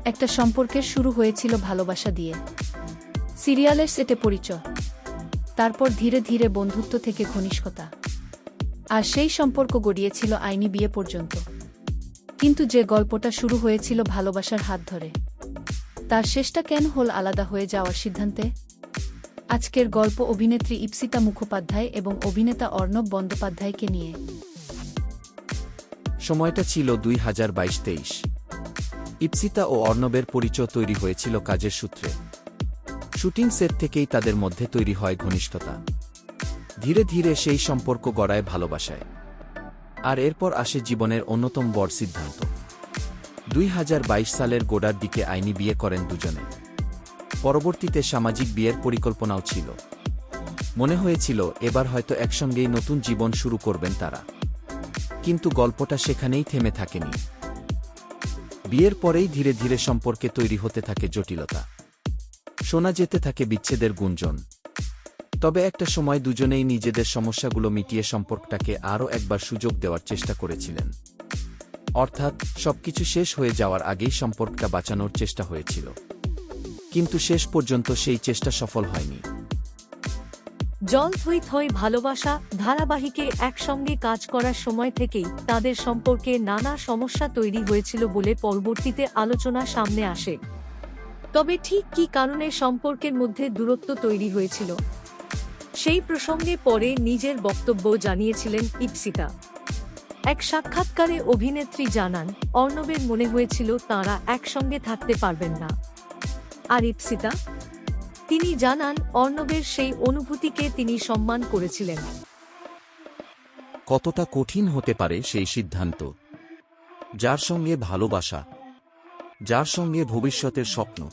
একটা সম্পর্কের শুরু হয়েছিল ভালোবাসা দিয়ে, সিরিয়ালের সেটে পরিচয়, তারপর ধীরে ধীরে বন্ধুত্ব থেকে ঘনিষ্ঠতা, আর সেই সম্পর্ক গড়িয়েছিল আইনি বিয়ে পর্যন্ত। কিন্তু যে গল্পটা শুরু হয়েছিল ভালোবাসার হাত ধরে, তার শেষটা কেন হল আলাদা হয়ে যাওয়ার সিদ্ধান্তে? আজকের গল্প অভিনেত্রী ইপসিতা মুখোপাধ্যায় এবং অভিনেতা অর্ণব বন্দ্যোপাধ্যায়কে নিয়ে। সময়টা ছিল 2022-23। ইপসিতা ও অর্ণবের পরিচয় তৈরি হয়েছিল কাজের সূত্রে। শুটিং সেট থেকেই তাদের মধ্যে তৈরি হয় ঘনিষ্ঠতা। ধীরে ধীরে সেই সম্পর্ক গড়ায় ভালোবাসায়। আর এরপর আসে জীবনের অন্যতম বড় সিদ্ধান্ত। 2022 সালের গোড়ার দিকে আইনি বিয়ে করেন দুজনে। পরবর্তীতে সামাজিক বিয়ের পরিকল্পনাও ছিল। মনে হয়েছিল এবার হয়তো একসঙ্গেই নতুন জীবন শুরু করবেন তারা। কিন্তু গল্পটা সেখানেই থেমে থাকেনি। বিয়ের পরেই ধীরে ধীরে সম্পর্কে তৈরি হতে থাকে জটিলতা। শোনা যেতে থাকে বিচ্ছেদের গুঞ্জন। তবে একটা সময় দুজনেই নিজেদের সমস্যাগুলো মিটিয়ে সম্পর্কটাকে আরও একবার সুযোগ দেওয়ার চেষ্টা করেছিলেন। অর্থাৎ সবকিছু শেষ হয়ে যাওয়ার আগেই সম্পর্কটা বাঁচানোর চেষ্টা হয়েছিল। কিন্তু শেষ পর্যন্ত সেই চেষ্টা সফল হয়নি। জল থই থই ভালোবাসা ধারাবাহিকে একসঙ্গে কাজ করার সময় থেকেই তাদের সম্পর্কে নানা সমস্যা তৈরি হয়েছিল বলে পরবর্তীতে আলোচনা সামনে আসে। তবে ঠিক কী কারণে সম্পর্কের মধ্যে দূরত্ব তৈরি হয়েছিল, সেই প্রসঙ্গে পরে নিজের বক্তব্য জানিয়েছিলেন ইপসিতা। এক সাক্ষাৎকারে অভিনেত্রী জানান, অর্ণবের মনে হয়েছিল তাঁরা একসঙ্গে থাকতে পারবেন না। আর ইপসিতা, তিনি জানান অর্ণবের সেই অনুভূতিকে তিনি সম্মান করেছিলেন। কতটা কঠিন হতে পারে সেই সিদ্ধান্ত, যার সঙ্গে ভালোবাসা, যার সঙ্গে ভবিষ্যতের স্বপ্ন,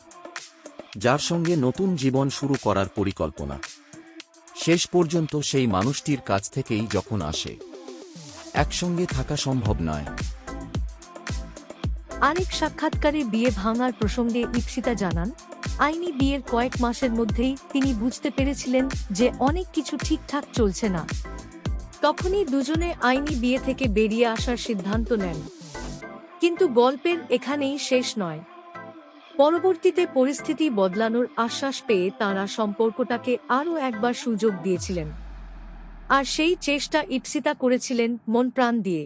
যার সঙ্গে নতুন জীবন শুরু করার পরিকল্পনা, শেষ পর্যন্ত সেই মানুষটির কাছ থেকেই যখন আসে, একসঙ্গে থাকা সম্ভব নয়। আরেক সাক্ষাৎকারে বিয়ে ভাঙার প্রসঙ্গে ইপসিতা জানান, আইনি বিয়ের কয়েক মাসের মধ্যেই তিনি বুঝতে পেরেছিলেন যে অনেক কিছু ঠিকঠাক চলছে না। তখনই দুজনে আইনি বিয়ে থেকে বেরিয়ে আসার সিদ্ধান্ত নেন। কিন্তু গল্পের এখানেই শেষ নয়। পরবর্তীতে পরিস্থিতি বদলানোর আশ্বাস পেয়ে তাঁরা সম্পর্কটাকে আরও একবার সুযোগ দিয়েছিলেন। আর সেই চেষ্টা ইপসিতা করেছিলেন মন প্রাণ দিয়ে।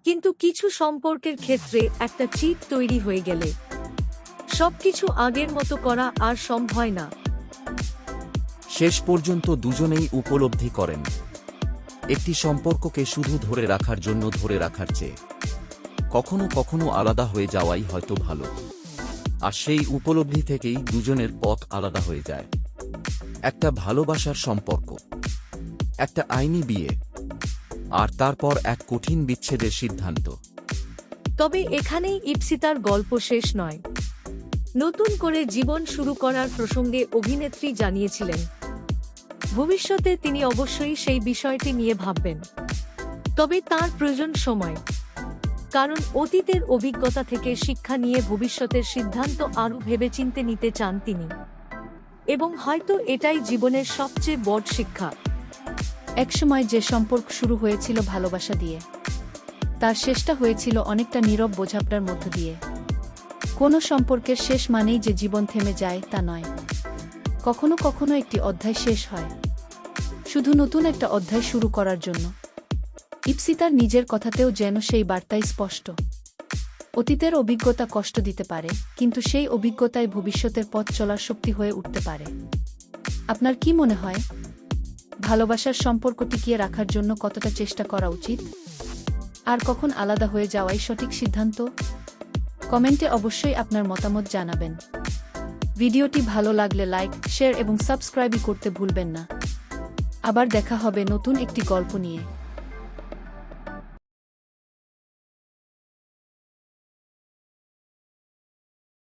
কিন্তু কিছু সম্পর্কের ক্ষেত্রে একটা চিট তৈরি হয়ে গেলে সবকিছু আগের মতো করা আর সম্ভব হয় না। শেষ পর্যন্ত দুজনেই উপলব্ধি করেন, একটি সম্পর্ককে শুধু ধরে রাখার জন্য ধরে রাখার চেয়ে কখনো কখনো আলাদা হয়ে যাওয়াই হয়তো ভালো। আর সেই উপলব্ধি থেকেই দুজনের পথ আলাদা হয়ে যায়। একটা ভালোবাসার সম্পর্ক, একটা আইনি বিয়ে, আর তারপর এক কঠিন বিচ্ছেদের সিদ্ধান্ত। তবে এখানেই ইপসিতার গল্প শেষ নয়। নতুন করে জীবন শুরু করার প্রসঙ্গে অভিনেত্রী জানিয়েছিলেন, ভবিষ্যতে তিনি অবশ্যই সেই বিষয়টি নিয়ে ভাববেন। তবে তার প্রয়োজন সময়, কারণ অতীতের অভিজ্ঞতা থেকে শিক্ষা নিয়ে ভবিষ্যতের সিদ্ধান্ত আরও ভেবেচিন্তে নিতে চান তিনি। এবং হয়তো এটাই জীবনের সবচেয়ে বড় শিক্ষা। একসময় যে সম্পর্ক শুরু হয়েছিল ভালোবাসা দিয়ে, তার শেষটা হয়েছিল অনেকটা নীরব বোঝাপড়ার মধ্য দিয়ে। কোনো সম্পর্কের শেষ মানেই যে জীবন থেমে যায় তা নয়। কখনো কখনো একটি অধ্যায় শেষ হয় শুধু নতুন একটা অধ্যায় শুরু করার জন্য। ইপসিতার নিজের কথাতেও যেন সেই বার্তাই স্পষ্ট। অতীতের অভিজ্ঞতা কষ্ট দিতে পারে, কিন্তু সেই অভিজ্ঞতায় ভবিষ্যতের পথ চলার শক্তি হয়ে উঠতে পারে। আপনার কি মনে হয়, ভালোবাসার সম্পর্ক টিকিয়ে রাখার জন্য কতটা চেষ্টা করা উচিত? আর কখন আলাদা হয়ে যাওয়াই সঠিক সিদ্ধান্ত? কমেন্টে অবশ্যই আপনার মতামত জানাবেন। ভিডিওটি ভালো লাগলে লাইক, শেয়ার এবং সাবস্ক্রাইব করতে ভুলবেন না। আবার দেখা হবে নতুন একটি গল্প নিয়ে।